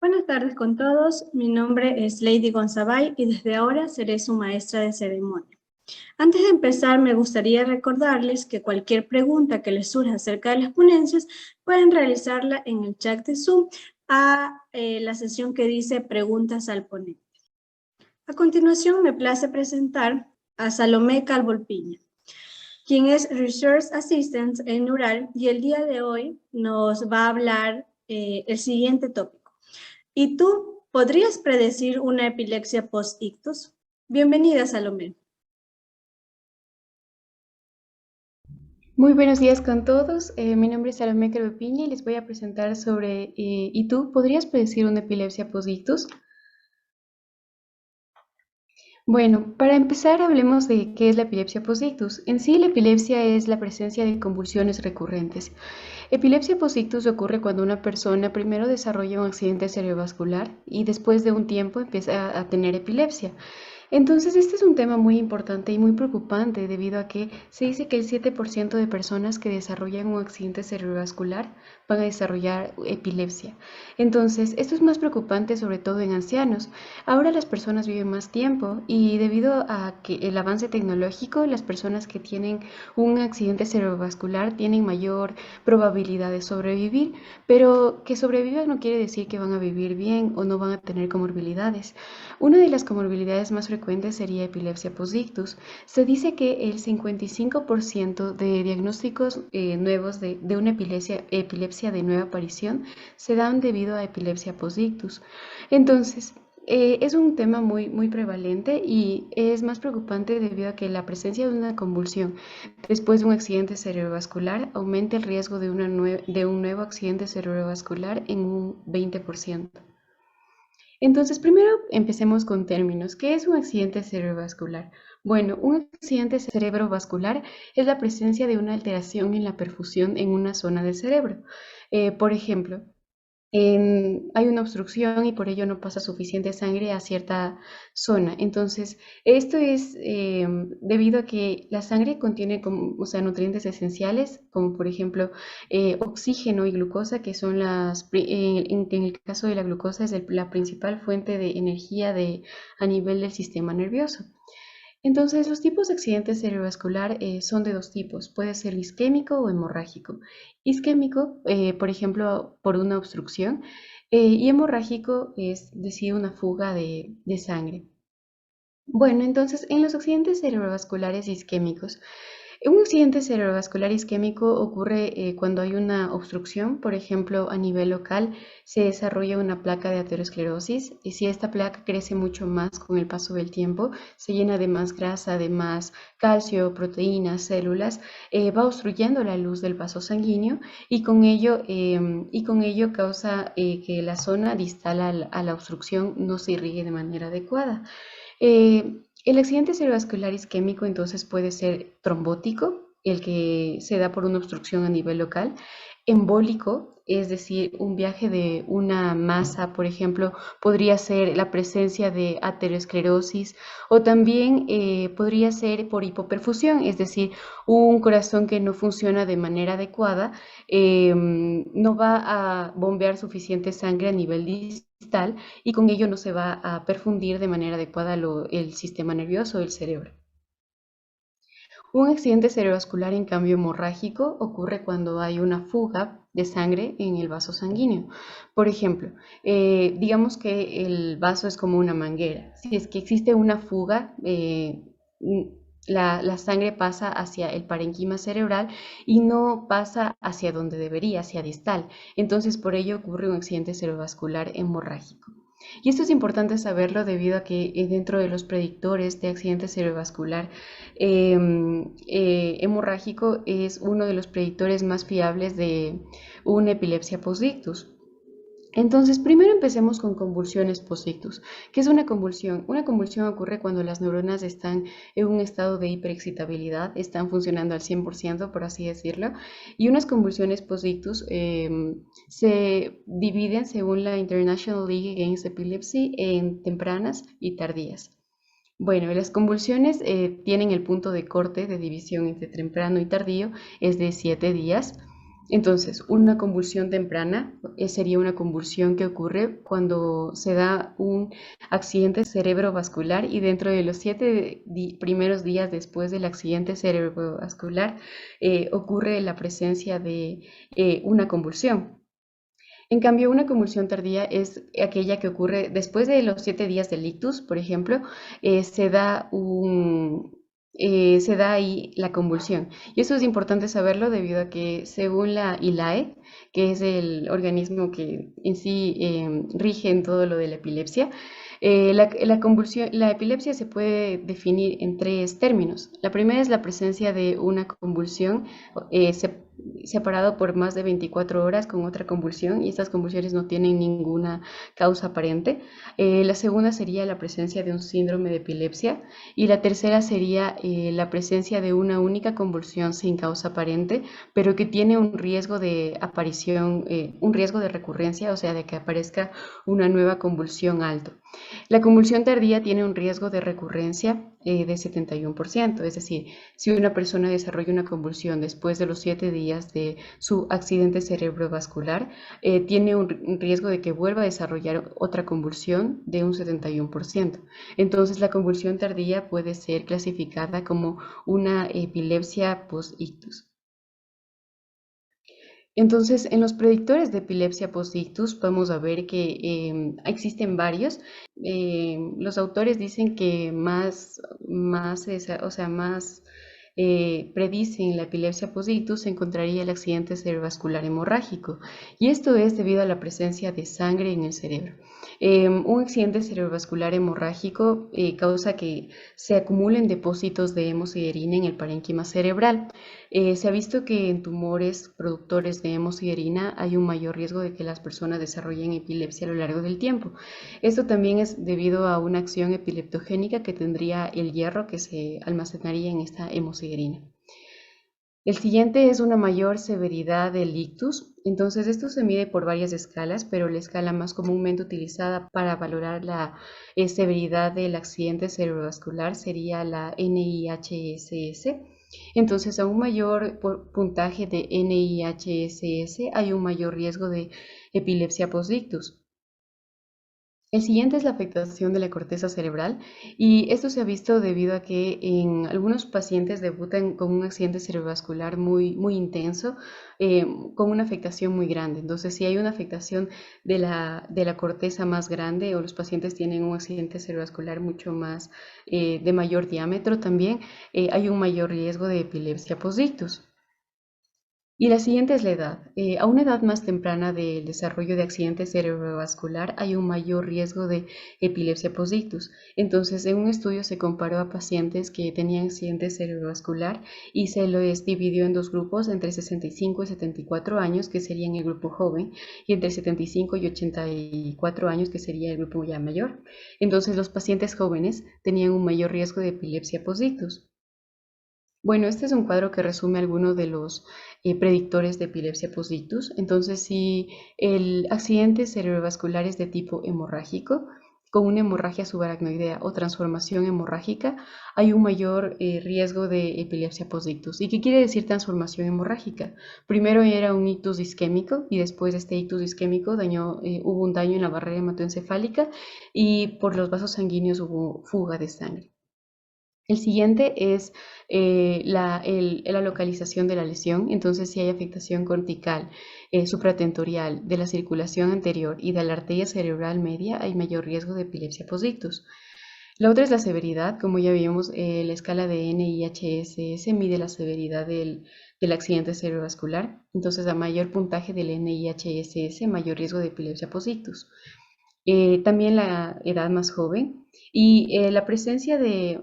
Buenas tardes con todos, mi nombre es Lady Gonzabay y desde ahora seré su maestra de ceremonia. Antes de empezar, me gustaría recordarles que cualquier pregunta que les surja acerca de las ponencias pueden realizarla en el chat de Zoom a la sesión que dice preguntas al ponente. A continuación, me place presentar a Salomé Calvolpiña, quien es Research Assistant en Neural y el día de hoy nos va a hablar el siguiente tópico. ¿Y tú podrías predecir una epilepsia post-ictus? Bienvenida, Salomé. Muy buenos días con todos. Mi nombre es Salomé Piña y les voy a presentar sobre ¿y tú podrías predecir una epilepsia post-ictus? Bueno, para empezar hablemos de qué es la epilepsia post-ictus. En sí, la epilepsia es la presencia de convulsiones recurrentes. Epilepsia post-ictus ocurre cuando una persona primero desarrolla un accidente cerebrovascular y después de un tiempo empieza a tener epilepsia. Entonces, este es un tema muy importante y muy preocupante debido a que se dice que el 7% de personas que desarrollan un accidente cerebrovascular van a desarrollar epilepsia. Entonces, esto es más preocupante sobre todo en ancianos. Ahora las personas viven más tiempo y debido a que el avance tecnológico, las personas que tienen un accidente cerebrovascular tienen mayor probabilidad de sobrevivir, pero que sobrevivan no quiere decir que van a vivir bien o no van a tener comorbilidades. Una de las comorbilidades más frecuentes sería epilepsia post-ictus. Se dice que el 55% de diagnósticos nuevos de una epilepsia de nueva aparición se dan debido a epilepsia post-ictus. Entonces, es un tema muy prevalente y es más preocupante debido a que la presencia de una convulsión después de un accidente cerebrovascular aumenta el riesgo de un nuevo accidente cerebrovascular en un 20%. Entonces, primero empecemos con términos. ¿Qué es un accidente cerebrovascular? Bueno, un accidente cerebrovascular es la presencia de una alteración en la perfusión en una zona del cerebro. Por ejemplo, hay una obstrucción y por ello no pasa suficiente sangre a cierta zona. Entonces, esto es debido a que la sangre contiene o sea, nutrientes esenciales, como por ejemplo oxígeno y glucosa, que son en el caso de la glucosa es la principal fuente de energía a nivel del sistema nervioso. Entonces, los tipos de accidente cerebrovascular son de dos tipos, puede ser isquémico o hemorrágico. Isquémico, por ejemplo, por una obstrucción, y hemorrágico es decir, una fuga de sangre. Bueno, entonces, en los accidentes cerebrovasculares isquémicos, un accidente cerebrovascular isquémico ocurre cuando hay una obstrucción, por ejemplo, a nivel local se desarrolla una placa de aterosclerosis y si esta placa crece mucho más con el paso del tiempo, se llena de más grasa, de más calcio, proteínas, células, va obstruyendo la luz del vaso sanguíneo y con ello causa que la zona distal a la obstrucción no se irrigue de manera adecuada. El accidente cerebrovascular isquémico entonces puede ser trombótico, el que se da por una obstrucción a nivel local, embólico, es decir, un viaje de una masa, por ejemplo, podría ser la presencia de aterosclerosis o también podría ser por hipoperfusión, es decir, un corazón que no funciona de manera adecuada, no va a bombear suficiente sangre a nivel distal y con ello no se va a perfundir de manera adecuada el sistema nervioso del cerebro. Un accidente cerebrovascular, en cambio, hemorrágico ocurre cuando hay una fuga de sangre en el vaso sanguíneo. Por ejemplo, digamos que el vaso es como una manguera. Si es que existe una fuga, la sangre pasa hacia el parenquima cerebral y no pasa hacia donde debería, hacia distal. Entonces, por ello ocurre un accidente cerebrovascular hemorrágico. Y esto es importante saberlo debido a que dentro de los predictores de accidente cerebrovascular hemorrágico es uno de los predictores más fiables de una epilepsia post-ictus. Entonces, primero empecemos con convulsiones post-ictus. ¿Qué es una convulsión? Una convulsión ocurre cuando las neuronas están en un estado de hiperexcitabilidad, están funcionando al 100%, por así decirlo, y unas convulsiones post-ictus se dividen según la International League Against Epilepsy en tempranas y tardías. Bueno, las convulsiones tienen el punto de corte de división entre temprano y tardío, es de 7 días. Entonces, una convulsión temprana sería una convulsión que ocurre cuando se da un accidente cerebrovascular y dentro de los 7 primeros días después del accidente cerebrovascular ocurre la presencia de una convulsión. En cambio, una convulsión tardía es aquella que ocurre después de los 7 días del ictus, por ejemplo, eh, se da un, se da ahí la convulsión. Y eso es importante saberlo debido a que según la ILAE, que es el organismo que en sí rige en todo lo de la epilepsia, la epilepsia se puede definir en tres términos. La primera es la presencia de una convulsión eh, se- separado por más de 24 horas con otra convulsión y estas convulsiones no tienen ninguna causa aparente. La segunda sería la presencia de un síndrome de epilepsia y la tercera sería la presencia de una única convulsión sin causa aparente, pero que tiene un riesgo de aparición, un riesgo de recurrencia, o sea, de que aparezca una nueva convulsión alto. La convulsión tardía tiene un riesgo de recurrencia de 71%, es decir, si una persona desarrolla una convulsión después de los 7 días de su accidente cerebrovascular, tiene un riesgo de que vuelva a desarrollar otra convulsión de un 71%. Entonces, la convulsión tardía puede ser clasificada como una epilepsia post-ictus. Entonces, en los predictores de epilepsia post-ictus vamos a ver que existen varios. Los autores dicen que más predicen la epilepsia post-ictus se encontraría el accidente cerebrovascular hemorrágico. Y esto es debido a la presencia de sangre en el cerebro. Un accidente cerebrovascular hemorrágico causa que se acumulen depósitos de hemosiderina en el parénquima cerebral. Se ha visto que en tumores productores de hemosiderina hay un mayor riesgo de que las personas desarrollen epilepsia a lo largo del tiempo. Esto también es debido a una acción epileptogénica que tendría el hierro que se almacenaría en esta hemosiderina. El siguiente es una mayor severidad del ictus. Entonces, esto se mide por varias escalas, pero la escala más comúnmente utilizada para valorar la severidad del accidente cerebrovascular sería la NIHSS. Entonces, a un mayor puntaje de NIHSS hay un mayor riesgo de epilepsia post-ictus. El siguiente es la afectación de la corteza cerebral y esto se ha visto debido a que en algunos pacientes debutan con un accidente cerebrovascular muy intenso, con una afectación muy grande. Entonces, si hay una afectación de la corteza más grande o los pacientes tienen un accidente cerebrovascular mucho más de mayor diámetro también, hay un mayor riesgo de epilepsia post-ictus. Y la siguiente es la edad. A una edad más temprana del desarrollo de accidente cerebrovascular hay un mayor riesgo de epilepsia post-ictus. Entonces, en un estudio se comparó a pacientes que tenían accidente cerebrovascular y se los dividió en dos grupos, entre 65 y 74 años, que serían el grupo joven, y entre 75 y 84 años, que sería el grupo ya mayor. Entonces, los pacientes jóvenes tenían un mayor riesgo de epilepsia post-ictus. Bueno, este es un cuadro que resume algunos de los predictores de epilepsia post-ictus. Entonces, si el accidente cerebrovascular es de tipo hemorrágico, con una hemorragia subaracnoidea o transformación hemorrágica, hay un mayor riesgo de epilepsia post-ictus. ¿Y qué quiere decir transformación hemorrágica? Primero era un ictus isquémico y después de este ictus isquémico hubo un daño en la barrera hematoencefálica y por los vasos sanguíneos hubo fuga de sangre. El siguiente es la localización de la lesión. Entonces, si hay afectación cortical, supratentorial, de la circulación anterior y de la arteria cerebral media, hay mayor riesgo de epilepsia post-ictus. La otra es la severidad. Como ya vimos, la escala de NIHSS mide la severidad del accidente cerebrovascular. Entonces, a mayor puntaje del NIHSS, mayor riesgo de epilepsia post-ictus. También la edad más joven y la presencia de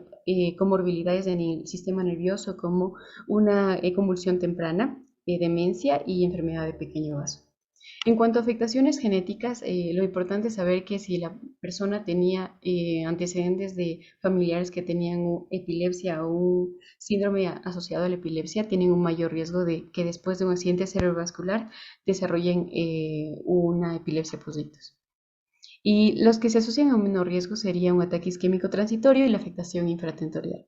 comorbilidades en el sistema nervioso como una convulsión temprana, demencia y enfermedad de pequeño vaso. En cuanto a afectaciones genéticas, lo importante es saber que si la persona tenía antecedentes de familiares que tenían epilepsia o un síndrome asociado a la epilepsia, tienen un mayor riesgo de que después de un accidente cerebrovascular desarrollen una epilepsia post-ictus. Y los que se asocian a un menor riesgo sería un ataque isquémico transitorio y la afectación infratentorial.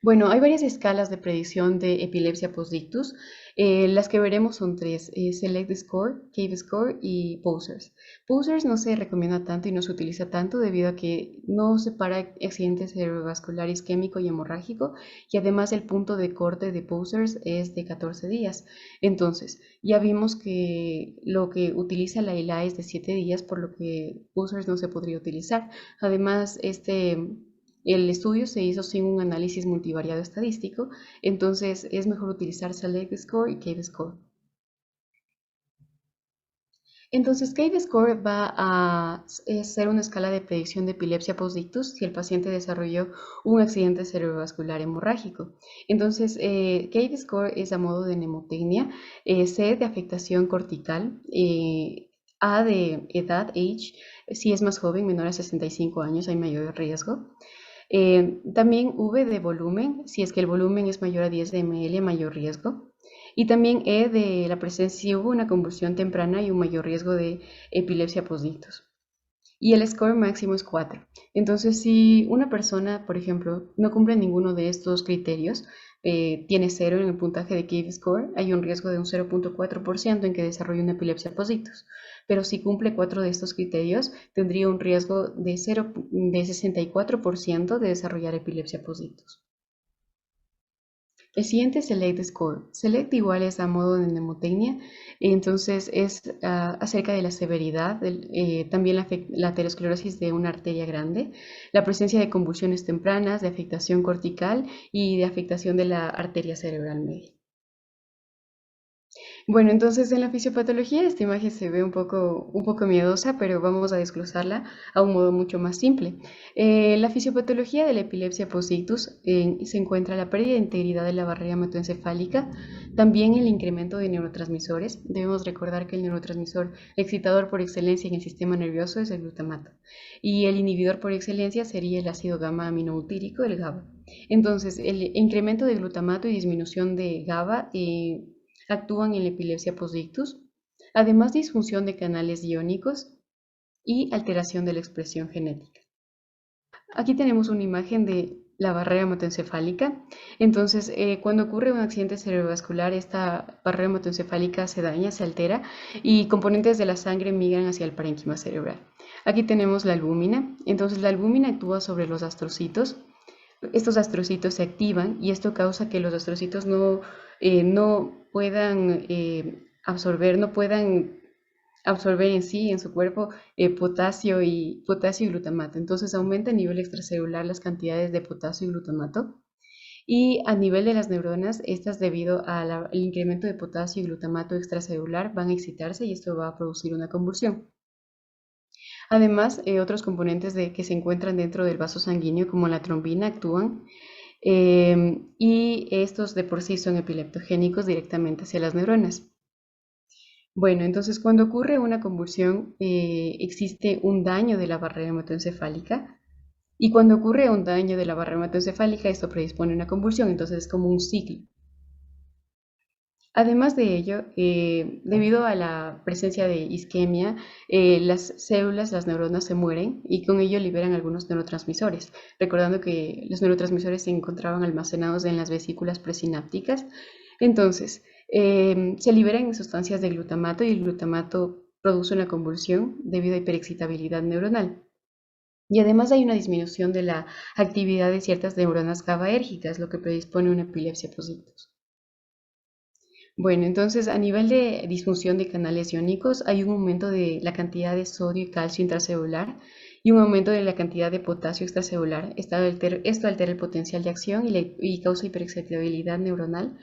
Bueno, hay varias escalas de predicción de epilepsia postictus. Las que veremos son tres: Select Score, Cave Score y Posers. Posers no se recomienda tanto y no se utiliza tanto debido a que no separa accidente cerebrovascular isquémico y hemorrágico, y además el punto de corte de Posers es de 14 días. Entonces, ya vimos que lo que utiliza la ILA es de 7 días, por lo que Posers no se podría utilizar. Además, el estudio se hizo sin un análisis multivariado estadístico, entonces es mejor utilizar Select Score y Cave Score. Entonces, Cave Score va a ser una escala de predicción de epilepsia postictus si el paciente desarrolló un accidente cerebrovascular hemorrágico. Entonces, Cave Score es a modo de mnemotecnia, C de afectación cortical, A de edad, age, si es más joven, menor a 65 años, hay mayor riesgo. También V de volumen, si es que el volumen es mayor a 10 ml, mayor riesgo. Y también E de la presencia, si hubo una convulsión temprana y un mayor riesgo de epilepsia postictus. Y el score máximo es 4. Entonces, si una persona, por ejemplo, no cumple ninguno de estos criterios, tiene 0 en el puntaje de Cave Score, hay un riesgo de un 0.4% en que desarrolle una epilepsia postictus. Pero si cumple 4 de estos criterios, tendría un riesgo de 64% de desarrollar epilepsia postictus. El siguiente es Select Score. Select igual es a modo de mnemotecnia, entonces es acerca de la severidad, también la aterosclerosis de una arteria grande, la presencia de convulsiones tempranas, de afectación cortical y de afectación de la arteria cerebral media. Bueno, entonces en la fisiopatología esta imagen se ve un poco miedosa, pero vamos a desglosarla a un modo mucho más simple. La fisiopatología de la epilepsia postictus se encuentra la pérdida de integridad de la barrera hematoencefálica, también el incremento de neurotransmisores. Debemos recordar que el neurotransmisor excitador por excelencia en el sistema nervioso es el glutamato, y el inhibidor por excelencia sería el ácido gamma aminobutírico, el GABA. Entonces, el incremento de glutamato y disminución de GABA actúan en la epilepsia postictus, además disfunción de canales iónicos y alteración de la expresión genética. Aquí tenemos una imagen de la barrera hematoencefálica. Entonces, cuando ocurre un accidente cerebrovascular, esta barrera hematoencefálica se daña, se altera y componentes de la sangre migran hacia el parénquima cerebral. Aquí tenemos la albúmina. Entonces, la albúmina actúa sobre los astrocitos. Estos astrocitos se activan y esto causa que los astrocitos no puedan absorber en sí, en su cuerpo, potasio y glutamato. Entonces aumenta a nivel extracelular las cantidades de potasio y glutamato. Y a nivel de las neuronas, estas, debido al incremento de potasio y glutamato extracelular, van a excitarse y esto va a producir una convulsión. Además, otros componentes que se encuentran dentro del vaso sanguíneo, como la trombina, actúan y estos de por sí son epileptogénicos directamente hacia las neuronas. Bueno, entonces cuando ocurre una convulsión existe un daño de la barrera hematoencefálica, y cuando ocurre un daño de la barrera hematoencefálica esto predispone a una convulsión, entonces es como un ciclo. Además de ello, debido a la presencia de isquemia, las células, las neuronas se mueren y con ello liberan algunos neurotransmisores, recordando que los neurotransmisores se encontraban almacenados en las vesículas presinápticas. Entonces, se liberan sustancias de glutamato y el glutamato produce una convulsión debido a hiperexcitabilidad neuronal. Y además hay una disminución de la actividad de ciertas neuronas GABAérgicas, lo que predispone a una epilepsia postictus. Bueno, entonces a nivel de disfunción de canales iónicos hay un aumento de la cantidad de sodio y calcio intracelular y un aumento de la cantidad de potasio extracelular. Esto altera el potencial de acción y causa hiperexcitabilidad neuronal,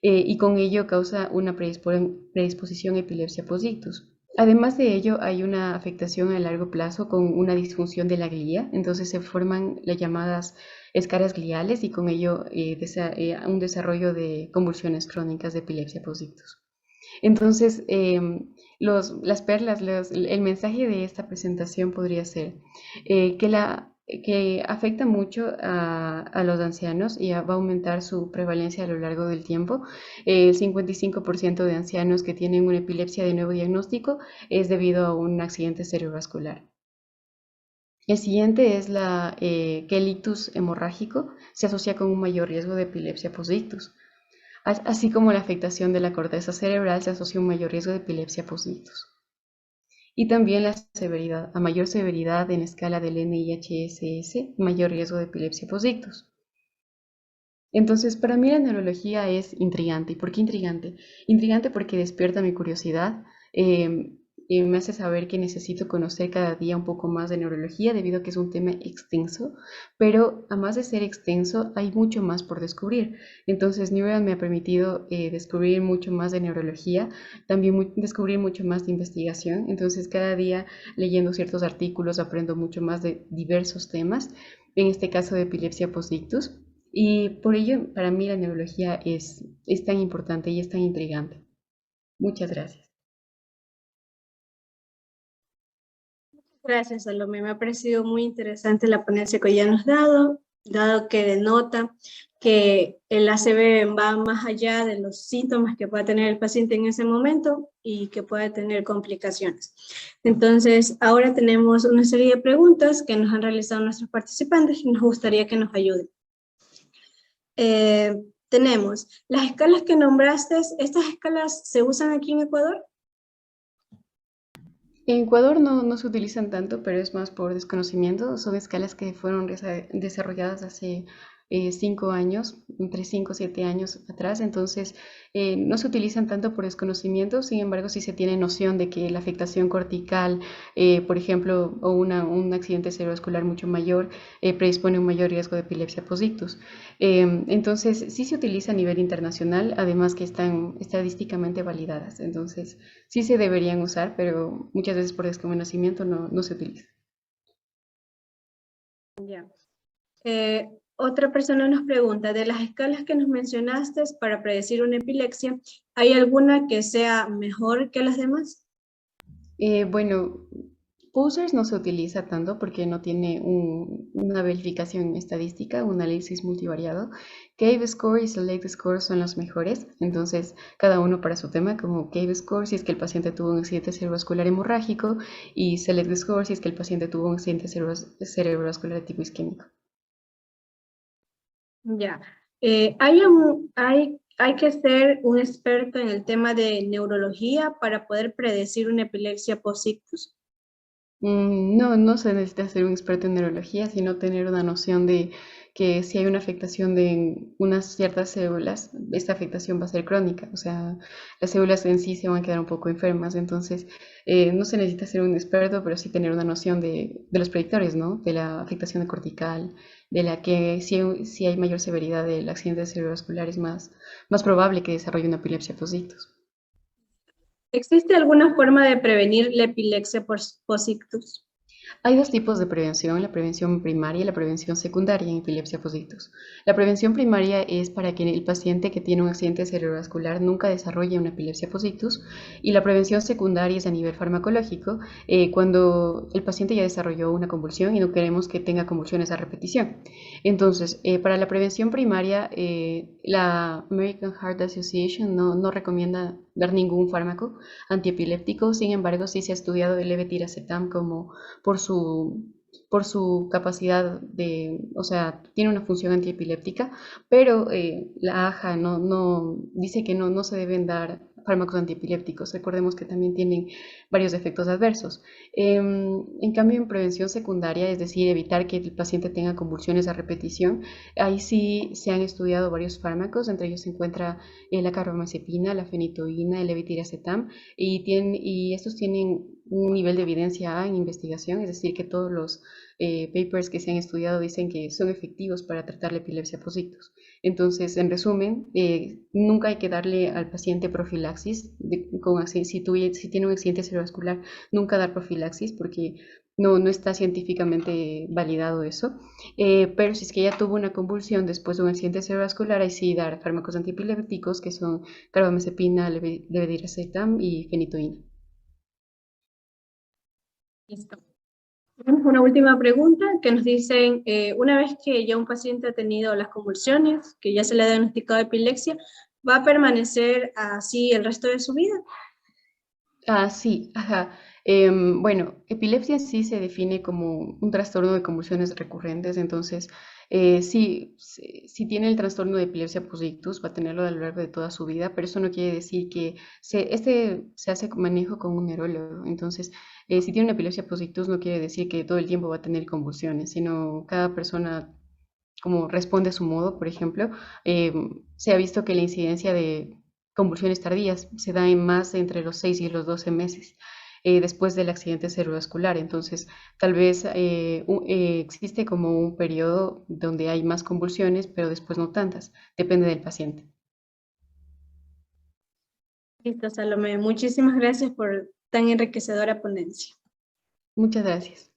y con ello causa una predisposición a epilepsia postictus. Además de ello, hay una afectación a largo plazo con una disfunción de la glía, entonces se forman las llamadas escaras gliales y con ello un desarrollo de convulsiones crónicas de epilepsia postictus. Entonces, las perlas, el mensaje de esta presentación podría ser que afecta mucho a los ancianos y va a aumentar su prevalencia a lo largo del tiempo. El 55% de ancianos que tienen una epilepsia de nuevo diagnóstico es debido a un accidente cerebrovascular. El siguiente es que el ictus hemorrágico se asocia con un mayor riesgo de epilepsia postictus, así como la afectación de la corteza cerebral se asocia a un mayor riesgo de epilepsia postictus. Y también la severidad, a mayor severidad en escala del NIHSS, mayor riesgo de epilepsia postictus. Entonces, para mí la neurología es intrigante. ¿Y por qué intrigante? Intrigante porque despierta mi curiosidad, y me hace saber que necesito conocer cada día un poco más de neurología debido a que es un tema extenso, pero además de ser extenso, hay mucho más por descubrir. Entonces, Neural me ha permitido descubrir mucho más de neurología, también descubrir mucho más de investigación. Entonces, cada día leyendo ciertos artículos aprendo mucho más de diversos temas, en este caso de epilepsia postictus. Y por ello, para mí la neurología es tan importante y es tan intrigante. Muchas gracias. Gracias, Salomé. Me ha parecido muy interesante la ponencia que ya nos has dado que denota que el ACV va más allá de los síntomas que pueda tener el paciente en ese momento y que pueda tener complicaciones. Entonces, ahora tenemos una serie de preguntas que nos han realizado nuestros participantes y nos gustaría que nos ayuden. Tenemos las escalas que nombraste. ¿Estas escalas se usan aquí en Ecuador? En Ecuador no se utilizan tanto, pero es más por desconocimiento. Son escalas que fueron desarrolladas hace 5 años, entre 5 y 7 años atrás, entonces no se utilizan tanto por desconocimiento. Sin embargo, sí se tiene noción de que la afectación cortical, por ejemplo, o un accidente cerebrovascular mucho mayor, predispone a un mayor riesgo de epilepsia postictus. Entonces, sí se utiliza a nivel internacional, además que están estadísticamente validadas. Entonces, sí se deberían usar, pero muchas veces por desconocimiento no se utiliza. Ya. Otra persona nos pregunta, de las escalas que nos mencionaste para predecir una epilepsia, ¿hay alguna que sea mejor que las demás? Bueno, Posers no se utiliza tanto porque no tiene una verificación estadística, un análisis multivariado. Cave Score y Select Score son los mejores, entonces cada uno para su tema, como Cave Score si es que el paciente tuvo un accidente cerebrovascular hemorrágico y Select Score si es que el paciente tuvo un accidente cerebrovascular de tipo isquémico. Ya. Hay que ser un experto en el tema de neurología para poder predecir una epilepsia postictus. No se necesita ser un experto en neurología, sino tener una noción de que si hay una afectación de unas ciertas células, esta afectación va a ser crónica, o sea, las células en sí se van a quedar un poco enfermas, entonces no se necesita ser un experto, pero sí tener una noción de los predictores, ¿no? De la afectación cortical, de la que si hay mayor severidad del accidente cerebrovascular es más probable que desarrolle una epilepsia postictus. ¿Existe alguna forma de prevenir la epilepsia postictus? Hay dos tipos de prevención, la prevención primaria y la prevención secundaria en epilepsia postictus. La prevención primaria es para que el paciente que tiene un accidente cerebrovascular nunca desarrolle una epilepsia postictus, y la prevención secundaria es a nivel farmacológico, cuando el paciente ya desarrolló una convulsión y no queremos que tenga convulsiones a repetición. Entonces, para la prevención primaria, la American Heart Association no recomienda dar ningún fármaco antiepiléptico. Sin embargo, sí se ha estudiado el levetiracetam como por su capacidad o sea, tiene una función antiepiléptica, pero la AJA dice que no se deben dar fármacos antiepilépticos. Recordemos que también tienen varios efectos adversos. En cambio, en prevención secundaria, es decir, evitar que el paciente tenga convulsiones a repetición, ahí sí se han estudiado varios fármacos, entre ellos se encuentra la carbamazepina, la fenitoína, el levetiracetam, y estos tienen un nivel de evidencia A en investigación, es decir, que todos los papers que se han estudiado dicen que son efectivos para tratar la epilepsia postictus. Entonces, en resumen, nunca hay que darle al paciente profilaxis, si tiene un accidente cerebrovascular, nunca dar profilaxis porque no está científicamente validado eso, pero si es que ya tuvo una convulsión después de un accidente cerebrovascular, ahí sí dar fármacos antiepilépticos que son carbamazepina, levetiracetam y fenitoína. Listo. Tenemos una última pregunta que nos dicen, una vez que ya un paciente ha tenido las convulsiones, que ya se le ha diagnosticado epilepsia, ¿va a permanecer así el resto de su vida? Sí, ajá. Bueno, epilepsia en sí se define como un trastorno de convulsiones recurrentes, entonces si tiene el trastorno de epilepsia posictus va a tenerlo a lo largo de toda su vida, pero eso no quiere decir que este se hace manejo con un neurólogo, entonces si tiene una epilepsia posictus no quiere decir que todo el tiempo va a tener convulsiones, sino cada persona como responde a su modo, por ejemplo, eh, se ha visto que la incidencia de convulsiones tardías se da en más de entre los 6 y los 12 meses después del accidente cerebrovascular. Entonces, tal vez existe como un periodo donde hay más convulsiones, pero después no tantas. Depende del paciente. Listo, Salomé. Muchísimas gracias por tan enriquecedora ponencia. Muchas gracias.